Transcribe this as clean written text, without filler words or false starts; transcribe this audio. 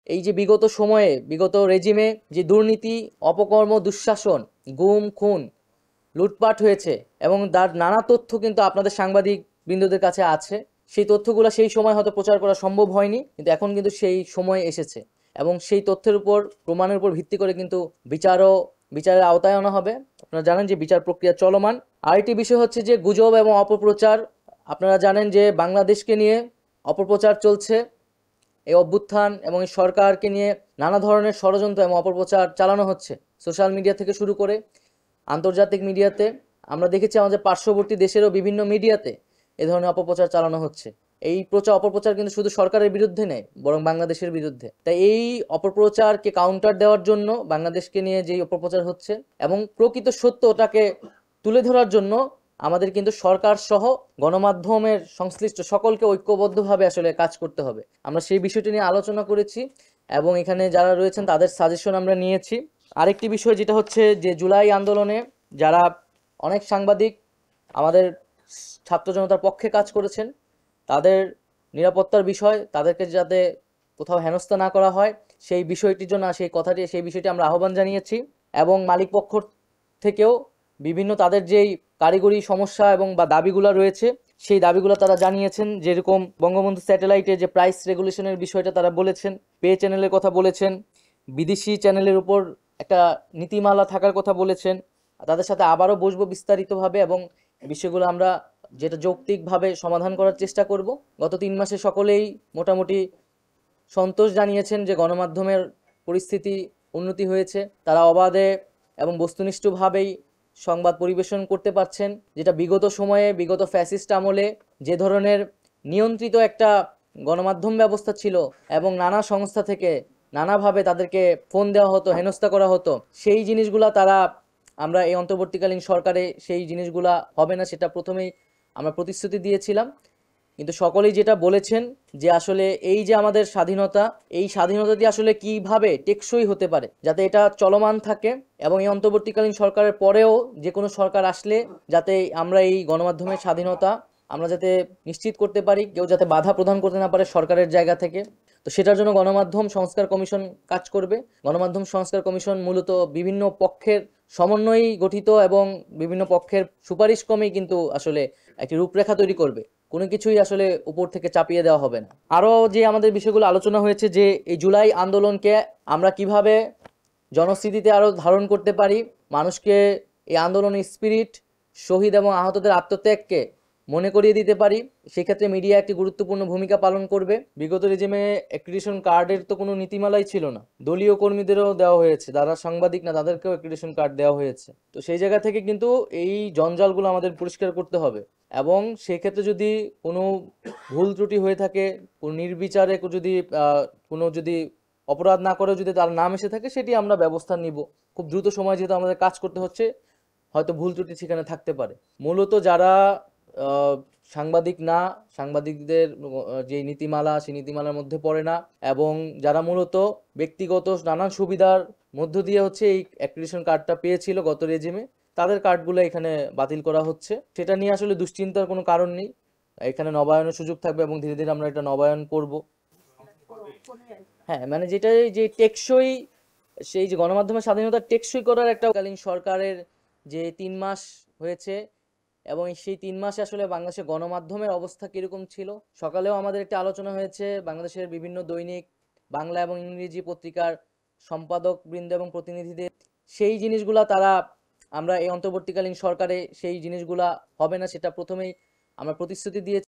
এই যে বিগত সময়ে বিগত রেজিমে যে দুর্নীতি, অপকর্ম, দুঃশাসন, গুম খুন, লুটপাট হয়েছে এবং তার নানা তথ্য কিন্তু আপনাদের সাংবাদিক বৃন্দদের কাছে আছে। সেই তথ্যগুলো সেই সময় হয়তো প্রচার করা সম্ভব হয়নি, কিন্তু এখন কিন্তু সেই সময় এসেছে এবং সেই তথ্যের উপর, প্রমাণের উপর ভিত্তি করে কিন্তু বিচারের আওতায় আনা হবে। আপনারা জানেন যে বিচার প্রক্রিয়া চলমান। আরেকটি বিষয় হচ্ছে যে গুজব এবং অপপ্রচার। আপনারা জানেন যে বাংলাদেশকে নিয়ে অপপ্রচার চলছে। এই অভ্যুত্থান এবং এই সরকারকে নিয়ে নানা ধরনের ষড়যন্ত্র এবং অপপ্রচার চালানো হচ্ছে সোশ্যাল মিডিয়া থেকে শুরু করে আন্তর্জাতিক মিডিয়াতে। আমরা দেখেছি আমাদের পার্শ্ববর্তী দেশেরও বিভিন্ন মিডিয়াতে এ ধরনের অপপ্রচার চালানো হচ্ছে। এই অপপ্রচার কিন্তু শুধু সরকারের বিরুদ্ধে নেই, বরং বাংলাদেশের বিরুদ্ধে। তাই এই অপপ্রচারকে কাউন্টার দেওয়ার জন্য, বাংলাদেশকে নিয়ে যেই অপপ্রচার হচ্ছে এবং প্রকৃত সত্যটাকে তুলে ধরার জন্য আমাদের কিন্তু সরকার সহ গণমাধ্যমের সংশ্লিষ্ট সকলকে ঐক্যবদ্ধভাবে আসলে কাজ করতে হবে। আমরা সেই বিষয়টি নিয়ে আলোচনা করেছি এবং এখানে যারা রয়েছেন তাদের সাজেশন আমরা নিয়েছি। আরেকটি বিষয় যেটা হচ্ছে যে জুলাই আন্দোলনে যারা অনেক সাংবাদিক আমাদের ছাত্র জনতার পক্ষে কাজ করেছেন, তাদের নিরাপত্তার বিষয়, তাদেরকে যাতে কোথাও হেনস্থা না করা হয় সেই বিষয়টির জন্য সেই বিষয়টি আমরা আহ্বান জানিয়েছি। এবং মালিক পক্ষ থেকেও বিভিন্ন তাদের যেই কারিগরি সমস্যা এবং বা দাবিগুলো রয়েছে সেই দাবিগুলো তারা জানিয়েছেন। যেরকম বঙ্গবন্ধু স্যাটেলাইটে যে প্রাইস রেগুলেশনের বিষয়টা তারা বলেছেন, পে চ্যানেলের কথা বলেছেন, বিদেশি চ্যানেলের উপর একটা নীতিমালা থাকার কথা বলেছেন। তাদের সাথে আবারও বসবো বিস্তারিতভাবে এবং বিষয়গুলো আমরা যেটা যৌক্তিকভাবে সমাধান করার চেষ্টা করব। গত 3 মাসে সকলেই মোটামুটি সন্তোষ জানিয়েছেন যে গণমাধ্যমের পরিস্থিতি উন্নতি হয়েছে, তারা অবাধে এবং বস্তুনিষ্ঠভাবেই সংবাদ পরিবেশন করতে পারছেন। যেটা বিগত সময়ে, বিগত ফ্যাসিস্ট আমলে যে ধরনের নিয়ন্ত্রিত একটা গণমাধ্যম ব্যবস্থা ছিল এবং নানা সংস্থা থেকে নানাভাবে তাদেরকে ফোন দেওয়া হতো, হেনস্থা করা হতো, সেই জিনিসগুলা আমরা এই অন্তর্বর্তীকালীন সরকারে সেই জিনিসগুলা হবে না, সেটা প্রথমেই আমরা প্রতিশ্রুতি দিয়েছিলাম। কিন্তু সকলেই যেটা বলেছেন যে আসলে এই যে আমাদের স্বাধীনতা, এই স্বাধীনতাটি আসলে কিভাবে টেকসই হতে পারে যাতে এটা চলমান থাকে এবং এই অন্তর্বর্তীকালীন সরকারের পরেও যে কোনো সরকার আসলে যাতে আমরা এই গণমাধ্যমের স্বাধীনতা আমরা যাতে নিশ্চিত করতে পারি, কেউ যাতে বাধা প্রদান করতে না পারে সরকারের জায়গা থেকে। তো সেটার জন্য গণমাধ্যম সংস্কার কমিশন কাজ করবে। গণমাধ্যম সংস্কার কমিশন মূলত বিভিন্ন পক্ষের সমন্বয়েই গঠিত এবং বিভিন্ন পক্ষের সুপারিশ ক্রমেই কিন্তু আসলে একটি রূপরেখা তৈরি করবে। কোনো কিছুই আসলে উপর থেকে চাপিয়ে দেওয়া হবে না। আরও যে আমাদের বিষয়গুলো আলোচনা হয়েছে যে এই জুলাই আন্দোলনকে আমরা কিভাবে জনস্মৃতিতে আরও ধারণ করতে পারি, মানুষকে এই আন্দোলনের স্পিরিট, শহীদ এবং আহতদের আত্মত্যাগকে মনে করিয়ে দিতে পারি। সেক্ষেত্রে মিডিয়া একটি গুরুত্বপূর্ণ ভূমিকা পালন করবে। বিগত রেজিমে অ্যাক্রিডিটেশন কার্ডের তো কোনো নীতিমালাই ছিল না, দলীয় কর্মীদেরও দেওয়া হয়েছে, যারা সাংবাদিক না তাদেরকেও অ্যাক্রিডিটেশন কার্ড দেওয়া হয়েছে। তো সেই জায়গা থেকে কিন্তু এই জঞ্জালগুলো আমাদের পরিষ্কার করতে হবে এবং সেক্ষেত্রে যদি কোনো ভুল ত্রুটি হয়ে থাকে, কোনো নির্বিচারে কোনো যদি অপরাধ না করে যদি তার নাম এসে থাকে, সেটি আমরা ব্যবস্থা নিব খুব দ্রুত সময়, যেহেতু আমাদের কাজ করতে হচ্ছে। হয়তো ভুল ত্রুটি সেখানে থাকতে পারে। মূলত যারা আহ, সাংবাদিক না, সাংবাদিকদের যে নীতিমালা সেই নীতিমালার মধ্যে পড়ে না এবং যারা মূলত ব্যক্তিগত নানান সুবিধার মধ্য দিয়ে হচ্ছে এই অ্যাক্রিডিটেশন কার্ডটা পেয়েছিল গত রেজিমে, তাদের কার্ডগুলো এখানে বাতিল করা হচ্ছে। সেটা নিয়ে আসলে দুশ্চিন্তার কোনো কারণ নেই। এখানে নবায়নের সুযোগ থাকবে এবং ধীরে ধীরে আমরা এটা নবায়ন করব। হ্যাঁ, মানে যেটা এই যে টেকসই, সেই যে গণমাধ্যমের স্বাধীনতা টেকসই করার একটা কালীন সরকারের যে 3 মাস হয়েছে এবং সেই 3 মাসে আসলে বাংলাদেশের গণমাধ্যমের অবস্থা কিরকম ছিল। সকালেও আমাদের একটা আলোচনা হয়েছে বাংলাদেশের বিভিন্ন দৈনিক বাংলা এবং ইংরেজি পত্রিকার সম্পাদক বৃন্দ এবং প্রতিনিধিদের। সেই জিনিসগুলা আমরা এই অন্তর্বর্তীকালীন সরকারে সেই জিনিসগুলা হবে না, সেটা প্রথমেই আমরা প্রতিশ্রুতি দিয়েছি।